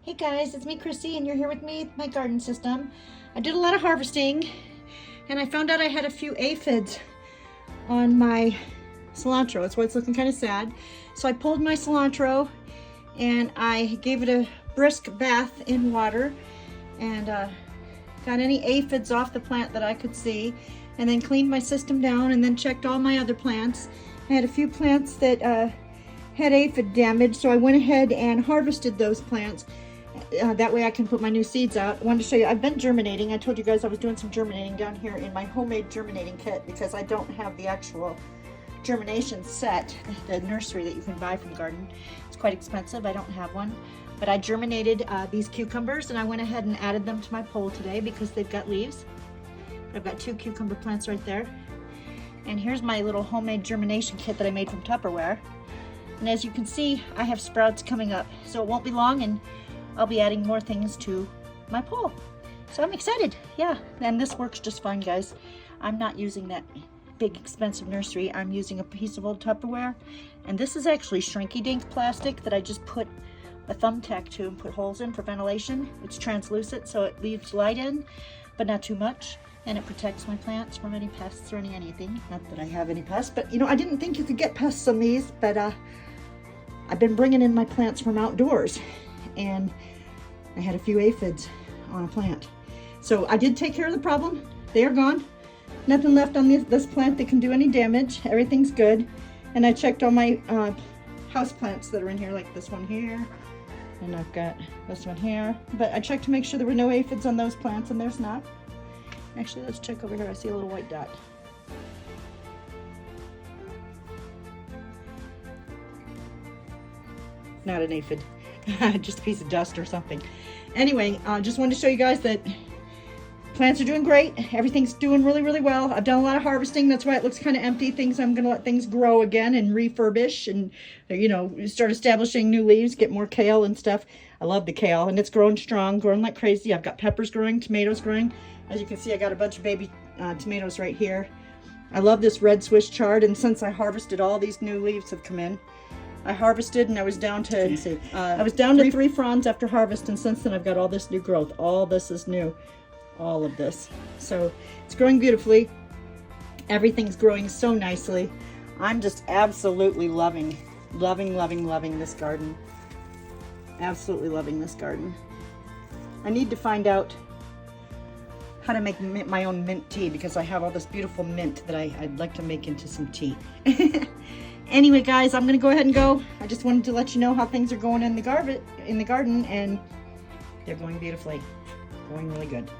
Hey guys, it's me Chrissy and you're here with me with my garden system. I did a lot of harvesting and I found out I had a few aphids on my cilantro. That's why it's looking kind of sad. So I pulled my cilantro and I gave it a brisk bath in water and got any aphids off the plant that I could see, and then cleaned my system down and then checked all my other plants. I had a few plants that had aphid damage, so I went ahead and harvested those plants. That way I can put my new seeds out. I wanted to show you, I've been germinating. I told you guys I was doing some germinating down here in my homemade germinating kit because I don't have the actual germination set, the nursery that you can buy from Garden. It's quite expensive, I don't have one. But I germinated these cucumbers and I went ahead and added them to my pole today because they've got leaves. I've got 2 cucumber plants right there. And here's my little homemade germination kit that I made from Tupperware. And as you can see, I have sprouts coming up. So it won't be long and I'll be adding more things to my pole. So I'm excited, yeah. And this works just fine, guys. I'm not using that big expensive nursery. I'm using a piece of old Tupperware. And this is actually shrinky dink plastic that I just put a thumbtack to and put holes in for ventilation. It's translucent, so it leaves light in, but not too much. And it protects my plants from any pests or anything. Not that I have any pests, but you know, I didn't think you could get pests on these, but I've been bringing in my plants from outdoors. And I had a few aphids on a plant. So I did take care of the problem. They are gone. Nothing left on this plant that can do any damage. Everything's good. And I checked all my house plants that are in here, like this one here. And I've got this one here. But I checked to make sure there were no aphids on those plants, and there's not. Actually, let's check over here. I see a little white dot. Not an aphid. Just a piece of dust or something. Anyway, just wanted to show you guys that plants are doing great. Everything's doing really, really well. I've done a lot of harvesting. That's why it looks kind of empty. I'm going to let things grow again and refurbish and, you know, start establishing new leaves, get more kale and stuff. I love the kale, and it's growing strong, growing like crazy. I've got peppers growing, tomatoes growing. As you can see, I got a bunch of baby tomatoes right here. I love this red Swiss chard, and since I harvested, all these new leaves have come in. I harvested and I was down to, I was down to 3 fronds after harvest, and since then I've got all this new growth. All this is new, all of this. So it's growing beautifully. Everything's growing so nicely. I'm just absolutely loving this garden. Absolutely loving this garden. I need to find out how to make my own mint tea because I have all this beautiful mint that I'd like to make into some tea. Anyway, guys, I'm going to go ahead and go. I just wanted to let you know how things are going in the garden, and they're going beautifully. Going really good.